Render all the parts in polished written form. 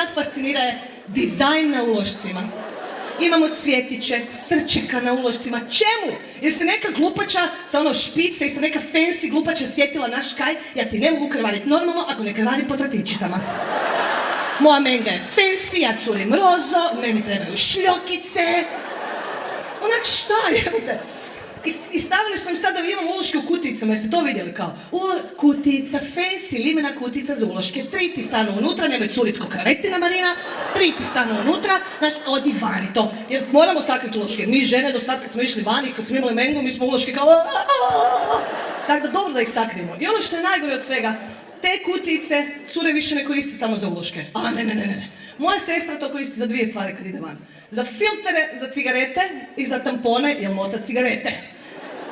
sad fascinira je dizajn na ulošcima. Imamo cvjetiće, srčeka na ulošcima. Čemu? Jer se neka glupača sa ono špice i sa neka fancy glupača sjetila naš kaj, ja ti ne mogu krvariti normalno ako ne krvarim po tratičicama. Moja menga je fancy, ja curim rozo, meni trebaju šljokice. Onak šta jebate? I stavili smo im sad da imamo uloške u kuticama, jeste to vidjeli kao? Kutica, fancy, limena kutica za uloške. 3 ti stanu unutra, nemoj curit ko kravetina Marina, 3 ti stanu unutra, znaš, odi vani to. Jer moramo sakriti uloške. Mi žene do sad kad smo išli vani, kad smo imali mengu, mi smo uloške kao... Tako da dobro da ih sakrijemo. I ono što je najgore od svega, te kutice cure više ne koristi samo za uloške. A ne. Moja sestra to koristi za 2 stvari kad ide van. Za filtere za cigarete i za tampone, jel mota cigarete.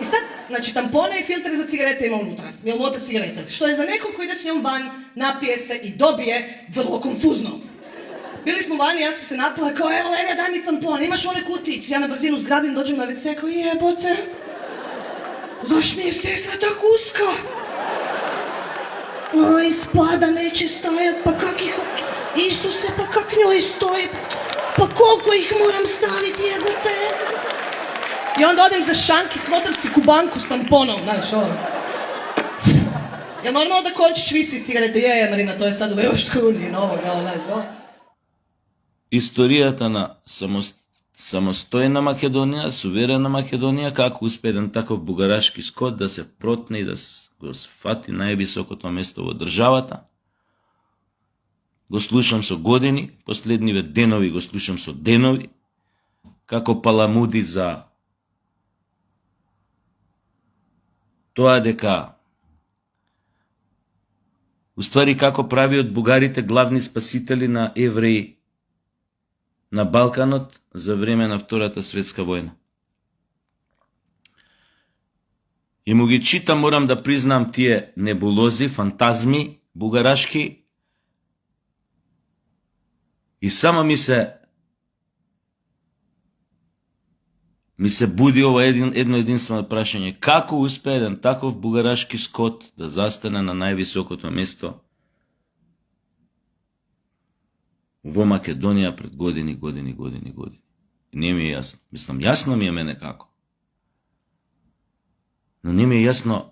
I sad, znači tampone i filtere za cigarete ima unutra, jel mota cigarete. Što je za nekog koji ide s njom van, napije se i dobije vrlo konfuzno. Bili smo vani, ja sam se napila kao, evo Lenja, daj mi tampon, imaš one kutice. Ja na brzinu zgrabim, dođem na WC, kao jebote, zaš mi je sestra tako uska? Aj, spada, neće stajat, pa kak ih... Isuse, pa kak njoj stoji? Pa koliko ih moram staviti, jebote? I onda odem za šanki, smotam si kubanku s tamponom, znaš, ovo. Jel normalno da končić visi iz cigarete? Je, Marina, to je sad u Evropskoj uniji, novo, znaš, ovo. Историјата на самостојна Македонија, суверена Македонија, како успе еден таков бугарашки скот да се протне и да го фати највисокото место во државата. Го слушам со години, последниве денови го слушам со денови, како паламуди за тоа дека уствари како прави од бугарите главни спасители на евреи на Балканот за време на Втората светска војна. И му ги читам, морам да признам, тие небулози, фантазми, бугарашки, и само ми се буди ова едно единствено прашање. Како успе еден таков бугарашки скот да застане на највисокото место во Македонија пред години. Не ми е јасно. Мислам, јасно ми е мене како. Но не ми е јасно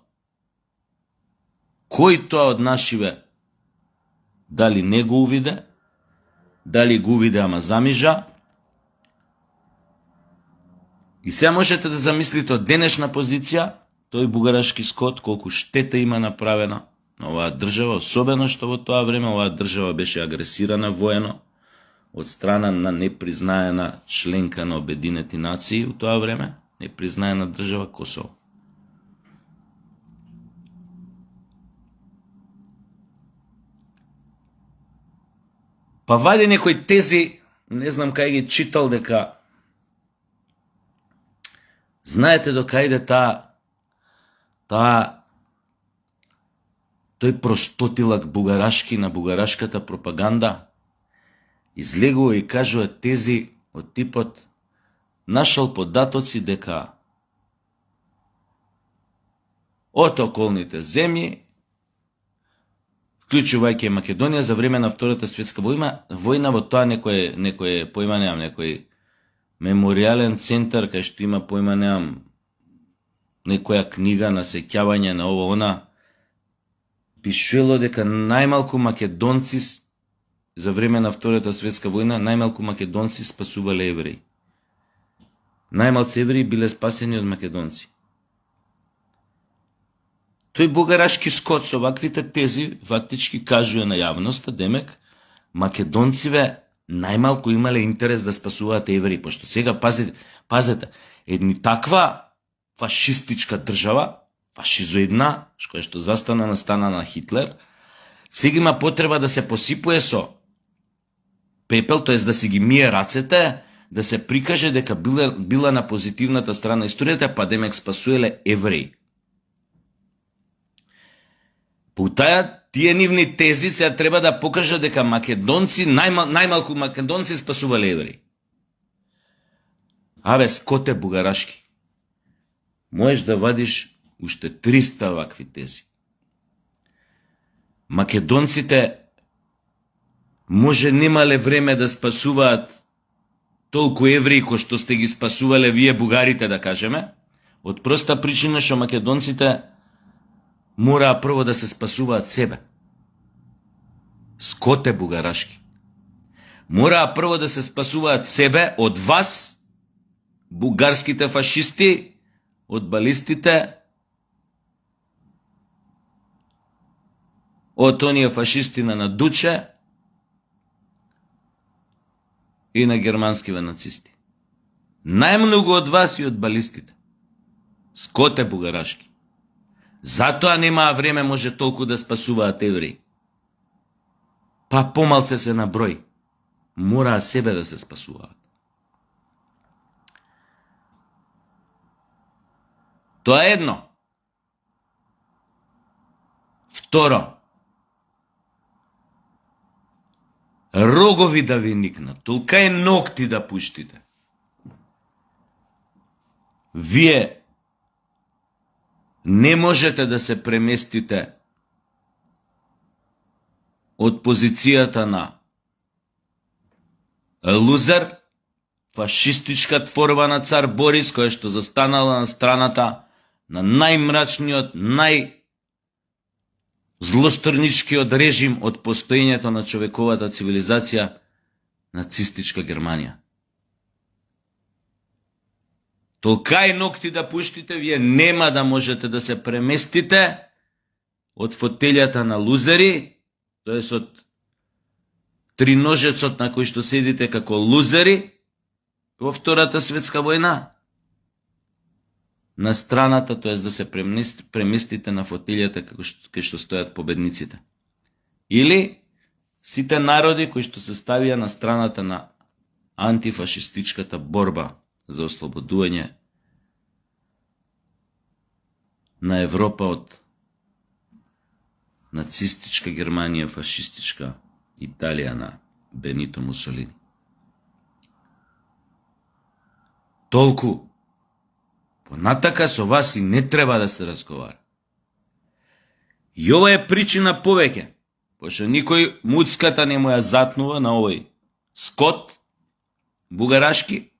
кој тоа од нашиве дали не го увиде, дали го увиде ама замижа. И се можете да замислите од денешна позиција, тој бугарашки скот, колку штета има направена на оваа држава, особено што во тоа време оваа држава беше агресирана воено од страна на непризнаена членка на Обединети нации во тоа време, непризнаена држава Косово. Па вади некои тези, не знам кај ги читал, дека знаете до кај тој простотилак бугарашки на бугарашката пропаганда излегува и кажува тези од типот нашал податоци дека од околните земји, вклучувајќи Македонија, за време на Втората светска војна, во тоа некој појма немам, некој меморијален центар кај што има појма немам, некоја книга на сеќавање на ово она, пишело дека најмалку македонци за време на Втората светска војна, најмалку македонци спасувале евреи. Најмалку евреи биле спасени од македонци. Тој бугарашки скот со ваквите тези фактички кажува на јавноста, демек, македонциве најмалку имале интерес да спасуваат евреи, пошто сега, пазете, едни таква фашистичка држава, фашизоидна, која што застана на стана на Хитлер, сега има потреба да се посипуе со пепел, тоест да си ги мие рацете, да се прикаже дека била на позитивната страна историјата, па демек спасуеле евреи. По тие нивни тези сега треба да покажа дека македонци, најмалку македонци спасувале евреи. Абе, скоте бугарашки. Можеш да вадиш уште 300 вакви тези. Македонците може немале време да спасуваат толку евреи кои што сте ги спасувале вие бугарите, да кажеме, од проста причина што македонците мораа прво да се спасуваат себе. Скоте бугарашки. Мораа прво да се спасуваат себе од вас, бугарските фашисти, од балистите, од оние фашисти на Надуче и на германскиве нацисти. Најмногу од вас и од балистите. Скоте бугарашки. Затоа немаа време може толку да спасуваат евреи. Па помалце се на број. Мораа себе да се спасуваат. Тоа е едно. Второ, рогови да ви никнат, толка е ногти да пуштите. Вие не можете да се преместите од позицијата на лузер, фашистичка творба на цар Борис, која што застанала на страната на најмрачниот, најзлосторничкиот режим од постоењето на човековата цивилизација, нацистичка Германија. Толкај ногти да пуштите, вие нема да можете да се преместите од фотелјата на лузери, тоест од триножецот на кој што седите како лузери во Втората светска војна, на страната, тоест да се преместите на фотелјата кај што стојат победниците. Или сите народи кои што се ставија на страната на антифашистичката борба за ослободување на Европа од нацистичка Германија, фашистичка Италија на Бенито Мусолини. Толку. Понатака со вас и не треба да се разговара. И ова е причина повеќе, пошто никој муцката не му ја затнува на овој скот бугарашки.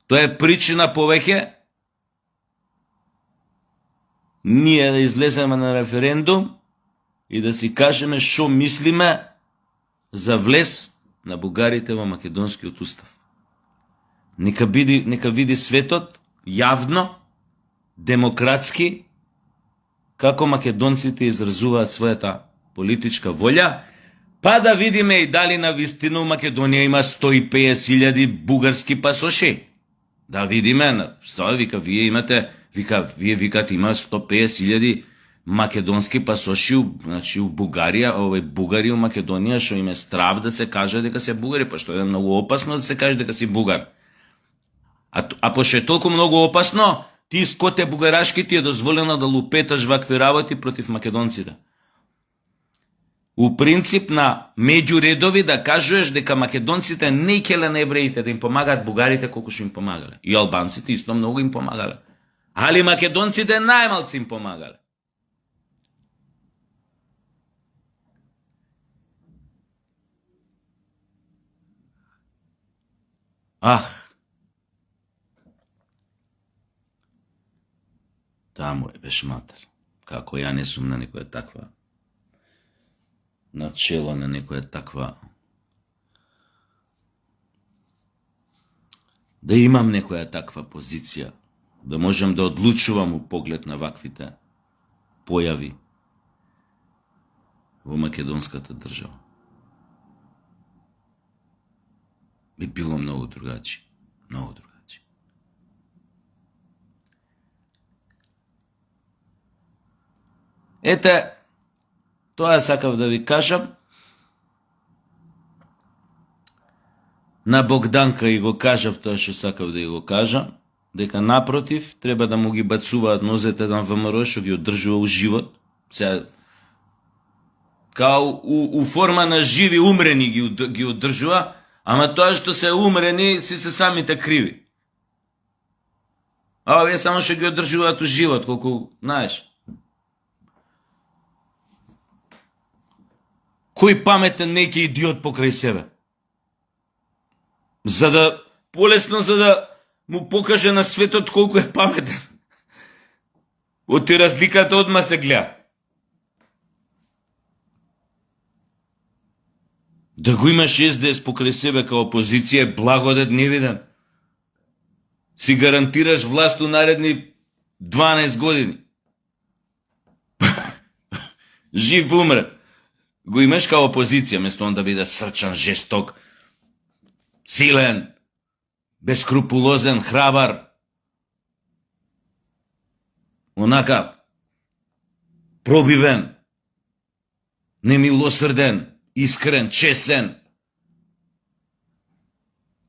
Тоа е причина повеќе ние да излеземе на референдум и да си кажеме што мислиме за влез на бугарите во македонскиот устав. Нека види светот јавно, демократски, како македонците изразуваат својата политичка волја, па да видиме и дали на вистина у Македонија има 150.000 бугарски пасоши. Да видиме, вика, вие викате има 150.000 македонски пасоши, значи у Бугарија, бугари у Македонија, што им е страв да се каже дека се бугари, па што е многу опасно да се каже дека си бугар. А пошто е толку многу опасно, ти скоте бугарашки ти е дозволено да лупеташ вакви работи против македонците. У принцип на меѓу редови да кажуваш дека македонците не икеле на евреите да им помагаат бугарите колку што им помагале. И албанците исто многу им помагале. Али македонците најмалци им помагале. Таму е беш матер. Како ја не сум на некоја таква начело на некоја таква да имам некоја таква позиција, да можам да одлучувам у поглед на ваквите појави во македонската држава. Би било многу другачи, многу другачи. Ете, тоа сакав да ви кажам. На Богданка и го кажав тоа што сакав да го кажам, дека напротив треба да му ги бацуваат нозете на ВМРО што ги одржува у живот. Сега као у форма на живи умрени ги одржува, ама тоа што се умрени си се самите криви. А овие само што ги одржуваат у живот, колку, знаеш. Кој паметен неки идиот покрај себе? За да му покаже на светот колку е паметен. Оти разликата одма се гледа. Да го имаш СДС покрај себе као опозиција е благодет невиден. Си гарантираш власт у наредни 12 години. Жив умре. Го имаш као опозиција, место он да биде срчан, жесток, силен, бескрупулозен, храбар. Онака, пробивен, немилосрден, искрен, чесен,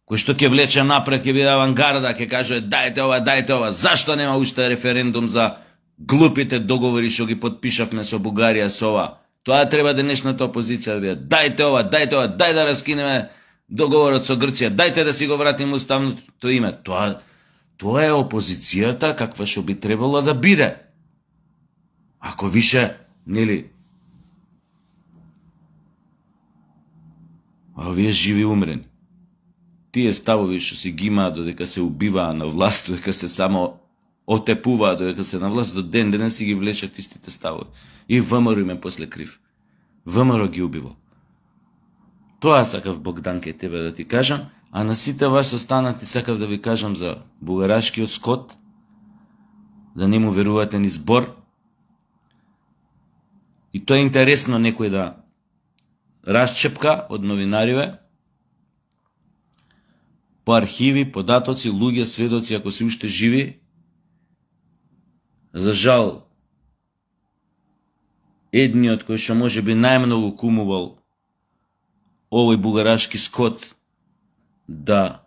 кој што ќе влече напред, ќе биде авангарда, ќе каже дајте ова, зашто нема уште референдум за глупите договори што ги подпишавме со Бугарија, со ова. Тоа треба денешната опозиција да биде. Дајте ова, дај да раскинеме договорот со Грција, дајте да си го вратиме уставното име. Тоа е опозицијата каква што би требало да биде. Ако више, нели, а овие живи умрени. Тие ставови што си ги имаат додека се убиваа на власт, додека се само отепуваат, додека се на власт, до ден денес си ги влечат истите ставови. И ВМРО им е после крив. ВМРО ги убивал. Тоа сакав, Богданке, тебе да ти кажам, а на сите вас останати сакав да ви кажам за бугарашкиот скот, да не му верувате ни збор. И тоа е интересно некој да расчепка од новинариве, по архиви, податоци, луѓе, сведоци, ако си уште живи. За жал, едниот кој што може би најмногу кумувал овој бугарашки скот да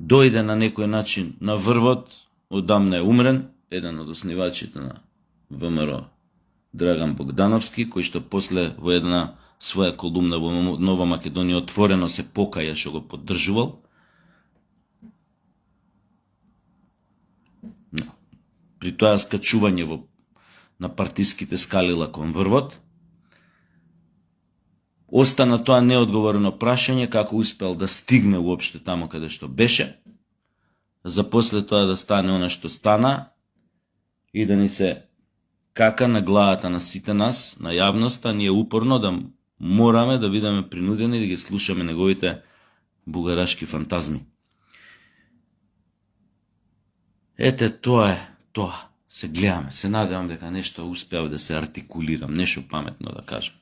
дојде на некој начин на врвот, одамна е умрен, еден од основачите на ВМРО, Драган Богдановски, кој што после во една своја колумна во Нова Македонија отворено се покаја што го поддржувал. При тоа скачување на партиските скалила кон врвот, остана тоа неодговорено прашање како успел да стигне уопште тамо каде што беше, за после тоа да стане она што стана и да ни се кака на главата на сите нас, на јавноста, ние упорно да мораме да бидеме принудени да ги слушаме неговите бугарашки фантазми. Ете, тоа е. Тоа, се гледаме, се надевам дека нешто успеав да се артикулирам, нешто паметно да кажам.